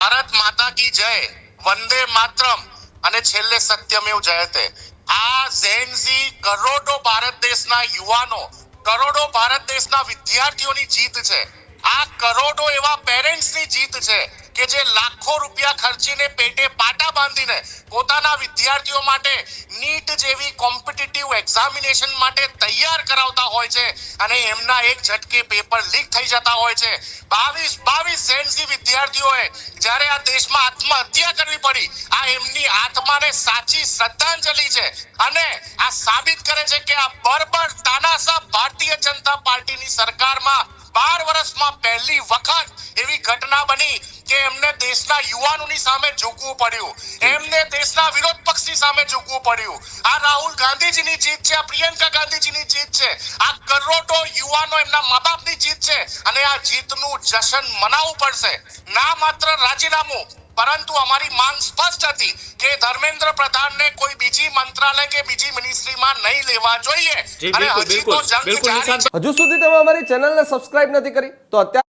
ભારત માતા કી જય, વંદે માતરમ અને છેલ્લે સત્યમેવ જયતે. આ ઝેનઝી કરોડો ભારત દેશના યુવાનો, કરોડો ભારત દેશના વિદ્યાર્થીઓની જીત છે. આ કરોડો એવા પેરેન્ટ્સની જીત છે કે જે લાખો રૂપિયા ખર્ચીને પેટે પાટા બાંધીને પોતાના વિદ્યાર્થીઓ માટે નીટ જેવી કોમ્પિટિટિવ એક્ઝામિનેશન માટે તૈયાર કરાવતા હોય છે અને એમના એક ઝટકે પેપર લીક થઈ જતા હોય છે. 22 ઝેનઝી વિદ્યાર્થીઓએ જ્યારે આ દેશમાં આત્મહત્યા કરવી પડી, આ એમની આત્માને સાચી શ્રદ્ધાંજલિ છે અને આ સાબિત કરે છે કે આ બર્બર તાનાશાહ ભારતીય જનતા પાર્ટીની સરકારમાં 12 વર્ષમાં પહેલી વખત એવી ઘટના બની કે એમને દેશના યુવાનોની સામે ઝૂકવું પડ્યું, એમને દેશના વિરોધ પક્ષની સામે ઝૂકવું પડ્યું. આ રાહુલ ગાંધીજીની જીત છે, આ પ્રિયંકા ગાંધીજીની જીત છે, આ કરોડો યુવાનો એમના મા બાપની જીત છે અને આ જીતનું જશ્ન મનાવવું પડશે. ના માત્ર રાજીનામું, પરંતુ અમારી માંગ સ્પષ્ટ હતી કે ધર્મેન્દ્ર પ્રધાનને કોઈ બીજી મંત્રાલય કે બીજી મિનિસ્ટ્રીમાં નહીં લેવા જોઈએ. અને હજી તો જંગ જારી છે. હજુ સુધી તમે અમારી ચેનલને સબસ્ક્રાઇબ નથી કરી તો અત્યારે